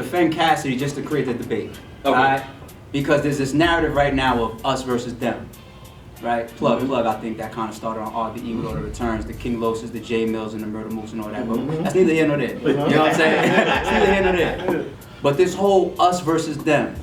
defend Cassidy just to create the debate, Okay. right? Because there's this narrative right now of us versus them, right? Plug, I think that kind of started on all the Evil Order Returns, the King Loses, the J Mills, and the Murder Moose and all that. But that's neither here nor there. You know what I'm saying? It's neither here nor there. But this whole us versus them,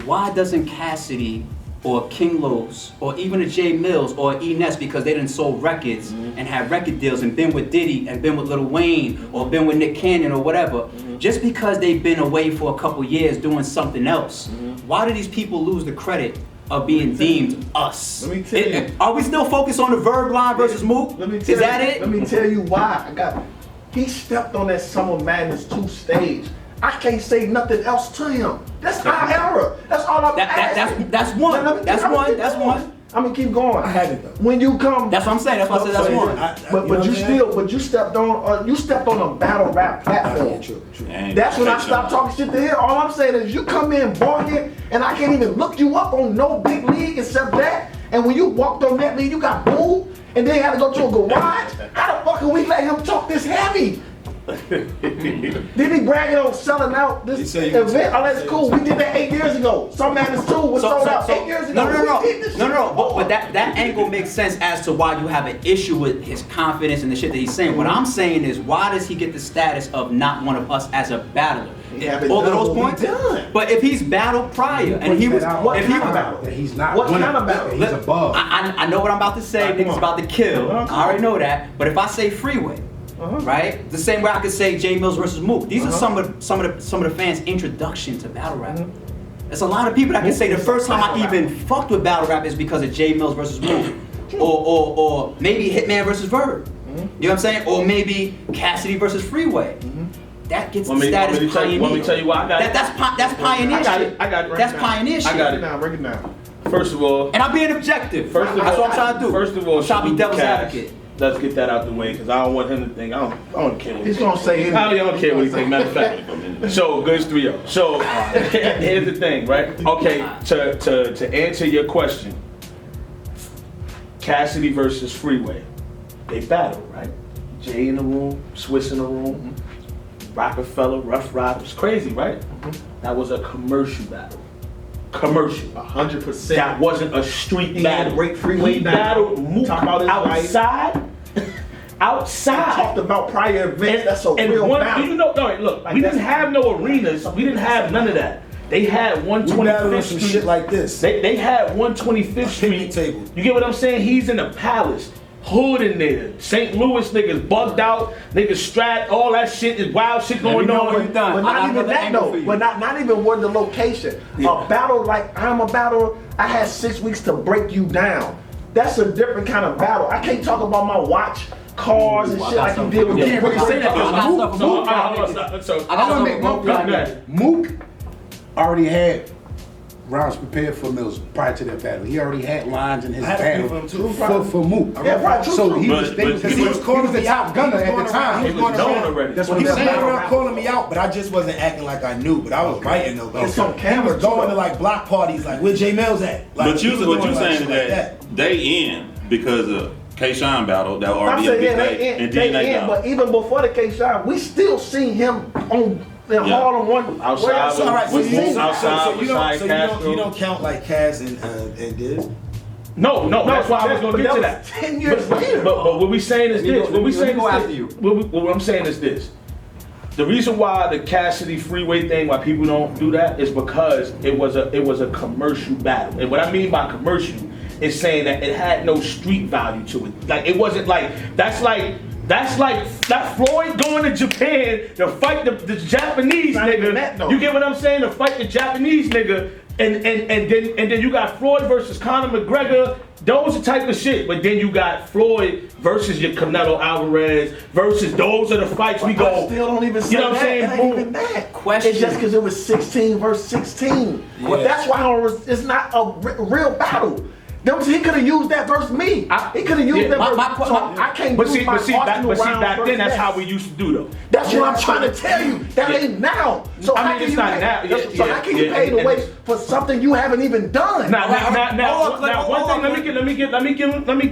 why doesn't Cassidy or King Los or even a J Mills or E Ness, because they done sold records and had record deals and been with Diddy and been with Lil Wayne or been with Nick Cannon or whatever, just because they've been away for a couple years doing something else, why do these people lose the credit of being deemed us? Let me tell you. Are we still focused on the Verb line versus Mook? Is that it? Let me tell you why. He stepped on that Summer Madness 2 stage. I can't say nothing else to him. That's our era. That's all I'm asking. That's one. That's one. I'm gonna keep going. I had it though. When you come, That's what I'm saying. That's why I said that's one. but you stepped on a battle rap platform. True. That's when I stopped talking shit to him. All I'm saying is you come in bargain, and I can't even look you up on no big league except that. And when you walked on that league, you got booed, and then had to go to a garage. How the fuck can we let him talk this heavy? Then he bragging on selling out this event. Oh, that's cool. We did that 8 years ago. Some Madness 2 was sold out 8 years ago. No. But that angle makes sense as to why you have an issue with his confidence and the shit that he's saying. What I'm saying is, why does he get the status of not one of us as a battler? All of those points. But if he's battled prior and he was, what kind of battle? He's not. What kind of battle? He's above. I know what I'm about to say. Niggas about to kill. I already know that. But if I say Freeway. Right? The same way I could say J Mills versus Mook. These are some of the fans' introduction to battle rap. There's a lot of people that can say the first time I even fucked with battle rap is because of J Mills versus Mook. Or maybe Hitman versus Verb. You know what I'm saying? Or maybe Cassidy versus Freeway. That gets the status pioneer. Let me tell you why I got it. That's pioneer shit. I got it. That's pioneer shit. I got it. Now, break it down. First of all, and I'm being objective. That's what I'm trying to do. First of all, I'm trying to be devil's advocate. Let's get that out the way, because I don't want him to think, I don't care what He's gonna say anything. I don't care what he thinks, matter of fact. So, good 3-0. So, here's the thing, right? Okay, to answer your question, Cassidy versus Freeway, they battle, right? Jay in the room, Swiss in the room, Rockefeller, Rough Riders, crazy, right? That was a commercial battle. 100%. That wasn't a street battle. Great Freeway He battled Mook outside. Outside. Talked about prior events. That's a real battle. You know, no, look, we didn't have no arenas. We didn't have none of that. They had 125th some Street. shit like this. They had 125th Street. Table. You get what I'm saying? He's in the palace. Hood in there. St. Louis niggas bugged out. Niggas strapped. All that shit is wild shit going on. But not even that though. But not even what the location. A battle like I'm a battler. I had 6 weeks to break you down. That's a different kind of battle. I can't talk about my watch, cars, and shit like you did with can't really say that because Mook already had rounds prepared for Mills prior to that battle. He already had lines in his battle for Mook. So he was calling me out gunner at the time. He was known already. That's what He I'm was saying. around calling me out, but I just wasn't acting like I knew. But I was writing though. It's on camera. He was going to like block parties, like where J Mills at. Like, But what you saying is that they in because of K-Shine battle that already a big day and DNA battle. But even before the K-Shine, we still seen him on Harlem one outside. So You you don't count like Kaz and Diz. No, that's why I was gonna get to that. 10 years later. But what we saying is this. What I'm saying is this. The reason why the Cassidy Freeway thing, why people don't do that, is because it was a commercial battle. And what I mean by commercial is saying that it had no street value to it. Like it wasn't like that's like Floyd going to Japan to fight the Japanese nigga. You get what I'm saying? To fight the Japanese nigga, and then you got Floyd versus Conor McGregor. Those are type of shit. But then you got Floyd versus your Canelo Alvarez versus those are the fights we go. I still don't even say that. It ain't even that. It's just because it was 16 versus 16. Yeah. That's why it's not a real battle. He could have used that versus me. He could have used that versus I can't but see, back then that's how we used to do though. That's what I'm trying to tell you. That ain't now. So how can you how can you pay the way for something you haven't even done? Now, one thing. Let me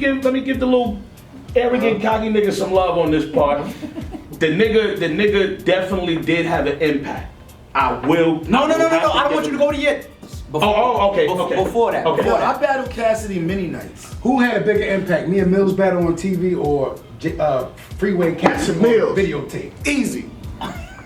give the little arrogant, cocky nigga some love on this part. The nigga definitely did have an impact. I will. No. I don't want you to go to yet. Okay. Before that. Okay. Yo, I battled Cassidy many nights. Who had a bigger impact? Me and Mills battle on TV or Freeway Cassidy Mills. videotape? Easy.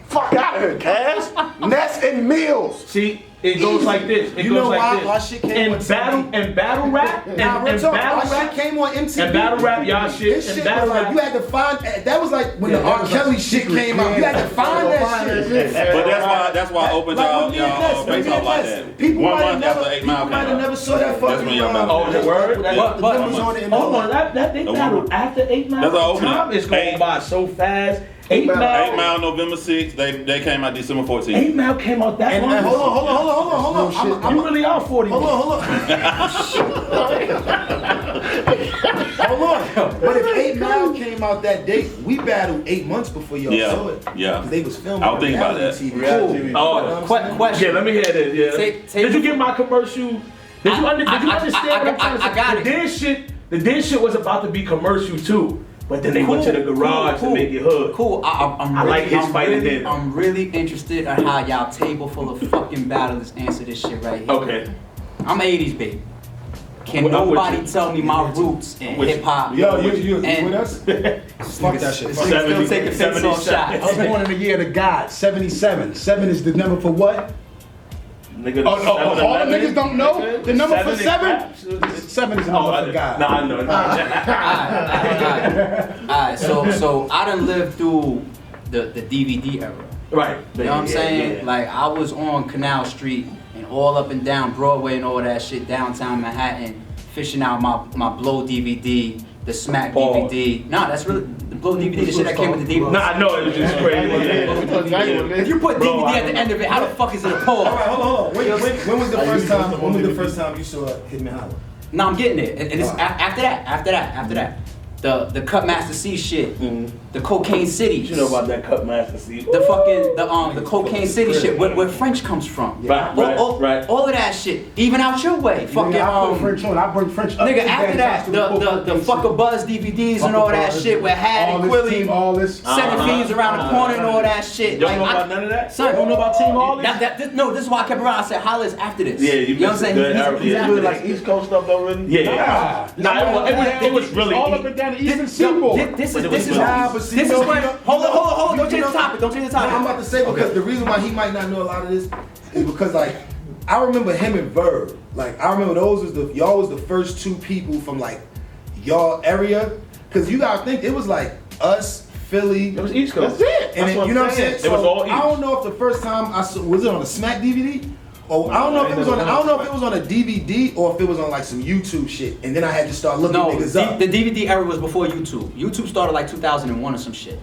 Fuck out of here, Cass. Ness and Mills. See, it goes like this. It You goes know like why? this. Why shit came on TV? And battle rap. Nah, real And talk. battle Why rap. shit came on MTV? And battle rap, y'all shit. This And shit battle was like, rap. you had to find, that was like when the that R. was Kelly like shit secret, came out. You had to find that shit. But that's why I opened y'all face off like that. People 1 might have month never, after 8 people Mile might have came never out. saw that fucking. when y'all battled. Oh, the word? The numbers on it and all Hold on, that. they The battled one- after 8 Mile. That's our opening. Time is going 8 by so fast. 8 Mile. 8 Mile November 6th. They came out December 14th. 8 Mile came out that And long. hold on. You really are 40. Hold on. Hold on. But if 8 Mile came out that date, we battled 8 months before y'all Yeah, saw it. yeah. 'Cause they was filming. I was thinking about reality that. TV. Oh, Question. yeah, let me hear this. Yeah. Did you get my commercial? Did you understand what I'm trying to say? I got it. The dance shit was about to be commercial too. But then they went to the garage to make it hood. Cool. I'm I really, like his fighting really, then. I'm really interested in how y'all table full of fucking battlers answer this shit right here. Okay. I'm 80s baby. Can I'm with nobody you. tell me my roots in with you. hip hop? Yo, you And- with us? Fuck that shit. This nigga still taking face off I was shots. born in the year of the God, 77. 7 is the number for what? Nigga, All the niggas don't know the number for 7? 7 is the number for God. Nah, I know. Alright, so I done lived through the DVD era. Right. You know what I'm saying? Like I was on Canal Street and all up and down Broadway and all that shit, downtown Manhattan, fishing out my Blow DVD, the Smack DVD. Nah, that's really the Blow DVD, the shit that came with the DVD. Nah, I know it was just crazy. If you put Bro, DVD at the end of it, how the fuck is it a pause? All right, hold on. When was the first time? When was the first time you saw Hitman Holler? No, I'm getting it. And it's after that. The Cut Master C shit, the Cocaine City. You know about that Cut Master C? The fucking the Cocaine City shit, where French comes from. Right. All of that shit, even out your way. Fucking I put French on. I bring French up. nigga. After that, the Fuck a Buzz DVDs and all that shit, where Had and Quilly all this. sending fiends around the corner and all that shit. Y'all know about none of that? Son, Don't know about Team All this? No, this is why I kept around. I said Holla is after this. Yeah, you know what I'm missed saying? a good era. He's Yeah, after you this. East Coast stuff though, really? Yeah. Nah, it was really all up and down the eastern seaboard. This is Nah, but see, this is no, when. you know- Hold on. Don't you change the know- topic. Don't change the I'm topic. about to say because the reason why he might not know a lot of this is because like I remember him and Verb. Like I remember y'all was the first two people from like y'all area. Cause you gotta think it was like us, Philly. It was East Coast. That's it. And then, you know what I'm saying? It was all I don't know if the first time I saw was it on a Smack DVD? Or I don't know if it was on a DVD or if it was on like some YouTube shit. And then I had to start looking No, niggas up. the DVD era was before YouTube. YouTube started like 2001 or some shit.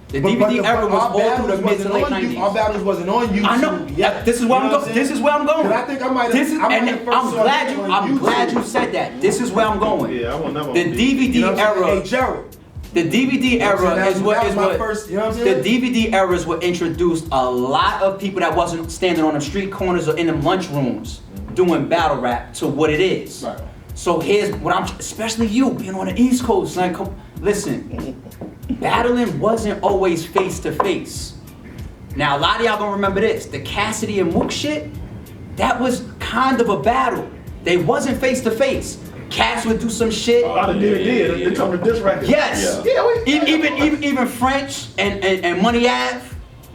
The But DVD era was our all through the battles mid to wasn't late on you- 90s. Our battles wasn't on YouTube. I know. yet. This is where You I'm know going. what This is where I'm going. 'Cause I think I might have. This is, I might and have first I'm saw glad it you. on I'm YouTube. glad you said that. This is where I'm going. Yeah, I will never. The DVD You know what I'm saying? Hey era. Gerald. The DVD era That is was what my first, you know what I'm the saying? DVD era is what introduced a lot of people that wasn't standing on them street corners or in them lunchrooms doing battle rap to what it is. Right. So here's what I'm, especially you being on the East Coast, like, listen, battling wasn't always face to face. Now a lot of y'all gonna remember this, the Cassidy and Mook shit, that was kind of a battle. They wasn't face to face. Cass would do some shit. Out of DVD, they come to this record. Yes. Even French and Money Ave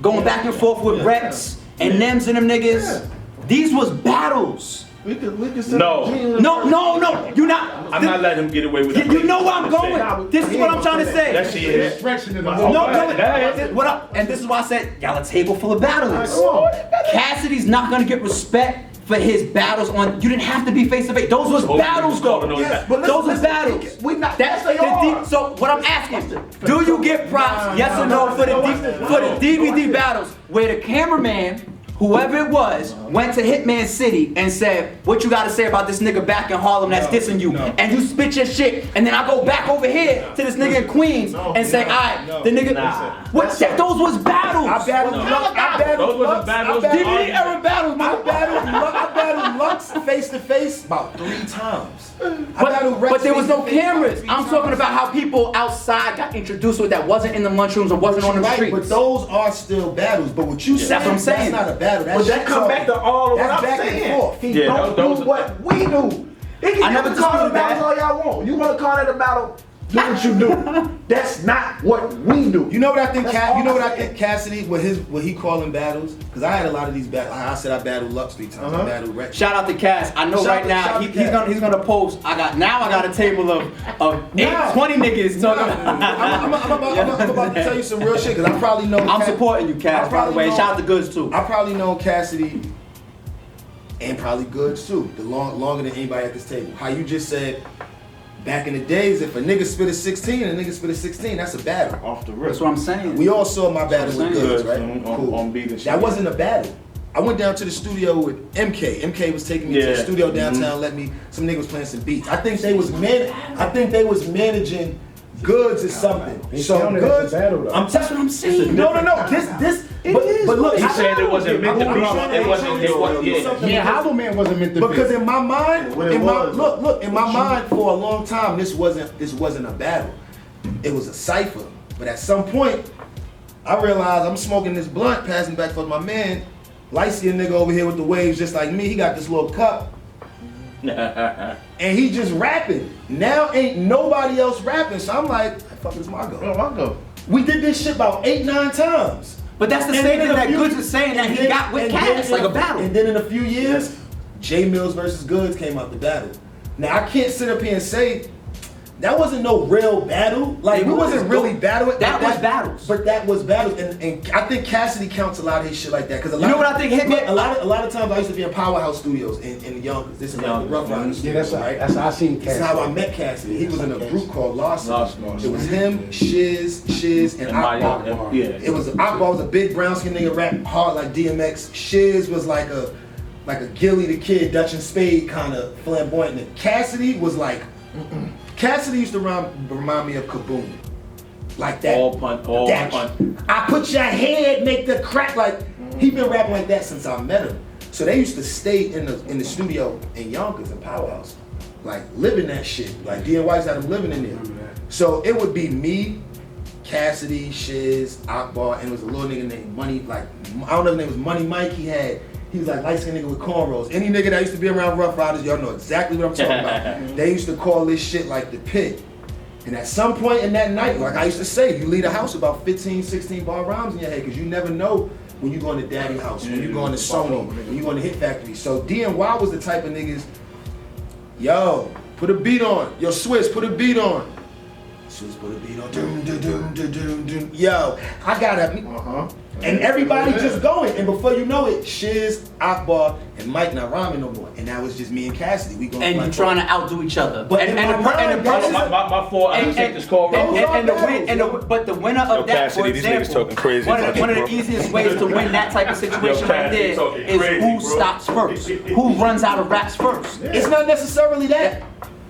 going back and forth with Rex and Nems and them niggas. These was battles. We could send No. No. You not. I'm not letting him get away with it. You know where I'm going. This is what I'm trying to say. That shit is. Stretching in the And this is why I said y'all a table full of battlers. Cassidy's not gonna get respect for his battles on. You didn't have to be face to face. Those was battles though. Yes, but Those listen, are battles. We not. That's Yes, they are. so what I'm asking, do you get props, yes or no, for the DVD battles where the cameraman, whoever it was, went to Hitman City and said, what you gotta say about this nigga back in Harlem that's dissing you? And you spit your shit, and then I go back over here to this nigga in Queens and say, alright, the nigga, those was battles. I battled Those wasn't battles. DVD era battles, I battled Lux face face to face about 3 times. But there was no cameras. I'm talking about how people outside got introduced to it that wasn't in the lunchrooms or wasn't on the streets. But those are still battles. But what you said, that's what I'm saying. That's not a battle. That's But that come back to all of what I'm back saying. and forth. He don't do what we do. I never You can call it a disputed battle all y'all want. You want to call it a battle? Do what you do. That's not what we do. You know what I think? That's You know all what I'm I think? Cassidy, what he calling battles? Because I had a lot of these battles. Like I said, I battled Lux 3 times. I battled Rex. Shout out to Cass. I know right now he's gonna post. I got a table of 20 niggas talking. I'm about to tell you some real shit because I probably know. I'm supporting you, Cass. By the way, shout out to Goods too. I probably know Cassidy and probably Goods too. Longer than anybody at this table. How you just said. Back in the days, if a nigga spit a 16 and a nigga spit a 16, that's a battle. Off the rip. That's what I'm saying. We all saw my battle with Goods, right? On beat and shit. That wasn't a battle. I went down to the studio with MK. MK was taking me to the studio downtown, some niggas was playing some beats. I think they was managing Goods or something. So Goods, that's what I'm saying. No. But look, He said it wasn't meant to be. It wasn't. Yeah, Hollow Man wasn't meant to be. Because in my mind, in my mind for a long time, this wasn't a battle. It was a cipher. But at some point, I realized I'm smoking this blunt, passing back for my man, light-skinned nigga over here with the waves just like me. He got this little cup. And he just rapping. Now ain't nobody else rapping. So I'm like, fuck, it's my go. We did this shit about 8-9 times. But that's the same thing that Goods is saying that he got with Cass, like a battle. And then in a few years, J Mills versus Goods came out the battle. Now I can't sit up here and say that wasn't no real battle. Like we wasn't really battling. That was battles. But that was battles, and I think Cassidy counts a lot of his shit like that. Because you know what I think hit me? A lot of times I used to be in Powerhouse Studios in Yonkers. This is like the Rough Riders. Yeah, that's how I seen Cassidy. This is how I met Cassidy. He was in a group called Lawson. It was him, Shiz, and Akbar. It was Akbar was a big brown skin nigga, rap hard like DMX. Shiz was like a Gilly the Kid, Dutch and Spade kind of flamboyant. And Cassidy was like. Cassidy used to remind me of Kaboom. Like that. All punt. I put your head, make the crack. Like, he been rapping like that since I met him. So they used to stay in the studio in Yonkers and Powerhouse. Like, living that shit. Like, D and White's had him living in there. So it would be me, Cassidy, Shiz, Akbar, and it was a little nigga named Money, like, I don't know if his name was Money Mike. He was like light-skinned nigga with cornrows. Any nigga that used to be around Rough Riders, y'all know exactly what I'm talking about. They used to call this shit like the pit. And at some point in that night, like I used to say, you leave the house about 15, 16 bar rhymes in your head, because you never know when you going to Daddy House, when you going to Sony, when you going to Hit Factory. So D&Y was the type of niggas, yo, put a beat on. Yo, Swiss, put a beat on. Swiss, put a beat on. Doom. Yo, I got a... And everybody just going, and before you know it, Shiz, Akbar, and Mike not rhyming no more, and that was just me and Cassidy. We going and you trying to outdo each other. But my fault. I didn't take this call. But the winner of that, for example, one of the easiest ways to win that type of situation right there is who stops first, who runs out of raps first. It's not necessarily that.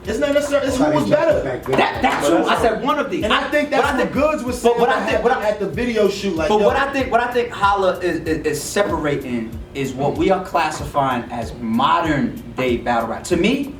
It's not necessarily. It's who was better. That's who I said. One of these, and I think that's what Goods was saying. At the video shoot, like. But what I think Holla is separating is what we are classifying as modern day battle rap. To me,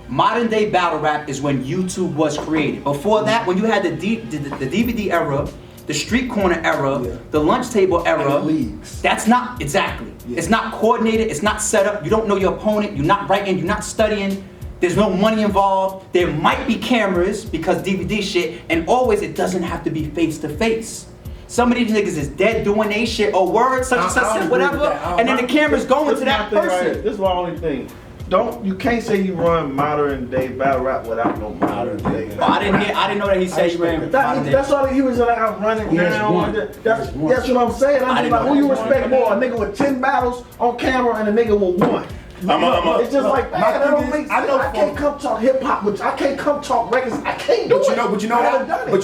modern day battle rap is when YouTube was created. Before that, when you had the DVD era, the street corner era, the lunch table era, leagues. That's not exactly. Yeah. It's not coordinated. It's not set up. You don't know your opponent. You're not writing. You're not studying. There's no money involved. There might be cameras because DVD shit, and always it doesn't have to be face to face. Some of these niggas is dead doing they shit or words such and such, whatever, and then the camera's going to that person. Right. This is my only thing. You can't say you run modern day battle rap without no modern day. I didn't know that he said he ran. That's all he was like. I'm running down. That's what I'm saying. I'm like, who you respect more, a nigga with 10 battles on camera and a nigga with 1? It's just like that. I can't come talk hip hop, which I can't come talk records. I can't do it. But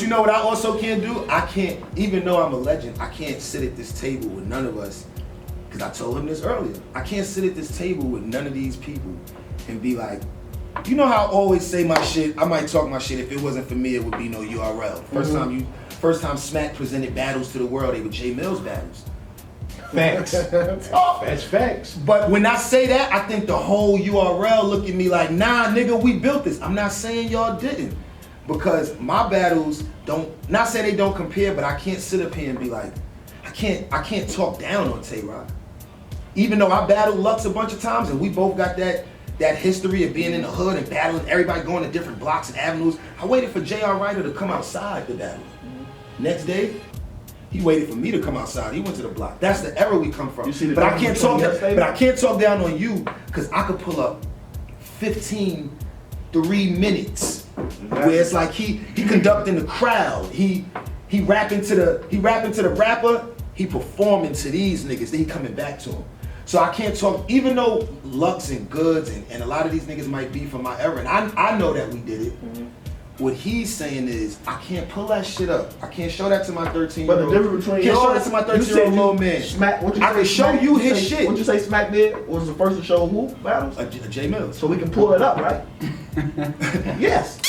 you know what I also can't do? I can't, even though I'm a legend, I can't sit at this table with none of us. Because I told him this earlier. I can't sit at this table with none of these people and be like, you know how I always say my shit. I might talk my shit. If it wasn't for me, it would be no URL. First time Smack presented battles to the world, they were J Mills battles. Facts. That's facts. But when I say that, I think the whole URL look at me like, nah, nigga, we built this. I'm not saying y'all didn't. Because my battles not saying they don't compare, but I can't sit up here and be like, I can't talk down on Tay-Rock. Even though I battled Lux a bunch of times and we both got that history of being in the hood and battling, everybody going to different blocks and avenues. I waited for J.R. Ryder to come outside to battle. Next day, he waited for me to come outside. He went to the block. That's the era we come from. But I can't talk down on you because I could pull up 15 3 minutes where it's like he conducting the crowd. He rapping to the rapper. He performing to these niggas. Then he coming back to them. So I can't talk, even though Lux and Goods and a lot of these niggas might be from my era, and I know that we did it. Mm-hmm. What he's saying is, I can't pull that shit up. I can't show that to my 13-year-old. But the difference between can't show that to my 13-year-old little man. I can show you his shit. What you say Smack did was the first to show who battles? A J Mills. So we can pull it up, right? Yes.